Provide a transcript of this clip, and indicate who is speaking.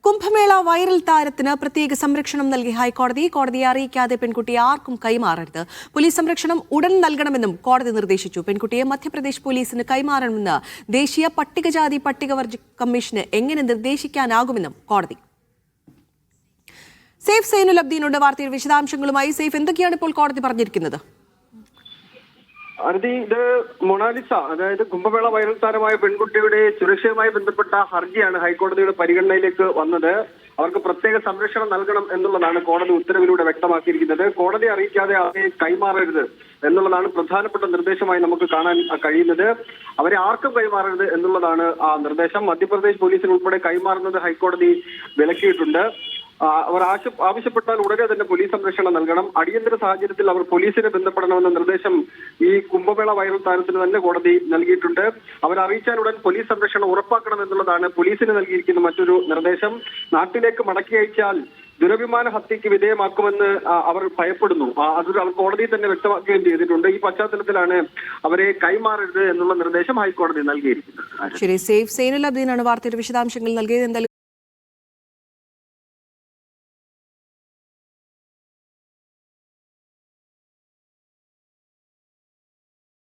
Speaker 1: Kumbh Mela viral താരത്തിന് പ്രത്യേക സംരക്ഷണം നൽകി ഹൈക്കോടതി. കോടതിയെ അറിയിക്കാതെ പെൺകുട്ടിയെ ആർക്കും കൈമാറരുത്. പോലീസ് സംരക്ഷണം ഉടൻ നൽകണമെന്നും കോടതി നിർദ്ദേശിച്ചു. പെൺകുട്ടിയെ മധ്യപ്രദേശ് പോലീസിന് കൈമാറണമെന്ന് ദേശീയ പട്ടികജാതി പട്ടികവർഗ കമ്മീഷന് എങ്ങനെ നിർദ്ദേശിക്കാനാകുമെന്നും കോടതി. സേഫ് സൈനുൽ അബ്ദീനുണ്ട് വാർത്തയുടെ വിശദാംശങ്ങളുമായി. സേഫ്, എന്തൊക്കെയാണ് ഇപ്പോൾ കോടതി പറഞ്ഞിരിക്കുന്നത്?
Speaker 2: അരുതി, ഇത് മൊണാലിസ, അതായത് കുംഭമേള വൈറൽ താരമായ പെൺകുട്ടിയുടെ സുരക്ഷയുമായി ബന്ധപ്പെട്ട ഹർജിയാണ് ഹൈക്കോടതിയുടെ പരിഗണനയിലേക്ക് വന്നത്. അവർക്ക് പ്രത്യേക സംരക്ഷണം നൽകണം എന്നുള്ളതാണ് കോടതി ഉത്തരവിലൂടെ വ്യക്തമാക്കിയിരിക്കുന്നത്. കോടതി അറിയിക്കാതെ അവരെ കൈമാറരുത് എന്നുള്ളതാണ് പ്രധാനപ്പെട്ട നിർദ്ദേശമായി നമുക്ക് കാണാൻ കഴിയുന്നത്. അവരെ ആർക്കും കൈമാറരുത് എന്നുള്ളതാണ് ആ നിർദ്ദേശം. മധ്യപ്രദേശ് പോലീസിന് ഉൾപ്പെടെ കൈമാറുന്നത് ഹൈക്കോടതി വിലക്കിയിട്ടുണ്ട്. അവർ ആവശ്യപ്പെട്ടാൽ ഉടനെ തന്നെ പോലീസ് സംരക്ഷണം നൽകണം. അടിയന്തര സാഹചര്യത്തിൽ അവർ പോലീസിനെ ബന്ധപ്പെടണമെന്ന നിർദ്ദേശം ഈ കുംഭമേള വൈറൽ താരത്തിന് തന്നെ കോടതി നൽകിയിട്ടുണ്ട്. അവർ അറിയിച്ചാലുടൻ പോലീസ് സംരക്ഷണം ഉറപ്പാക്കണം എന്നുള്ളതാണ് പോലീസിന് നൽകിയിരിക്കുന്ന മറ്റൊരു നിർദ്ദേശം. നാട്ടിലേക്ക് മടക്കി അയച്ചാൽ ദുരഭിമാന ഹത്യക്ക് വിധേയമാക്കുമെന്ന് അവർ ഭയപ്പെടുന്നു. അതൊരു കോടതി തന്നെ വ്യക്തമാക്കുകയും ചെയ്തിട്ടുണ്ട്. ഈ പശ്ചാത്തലത്തിലാണ് അവരെ കൈമാറരുത് എന്നുള്ള നിർദ്ദേശം ഹൈക്കോടതി നൽകിയിരിക്കുന്നത്.
Speaker 1: ശരി, സേഫ് സൈനുൽ അബ്ദീനാണ് വാർത്തയുടെ വിശദാംശങ്ങൾ നൽകിയത്.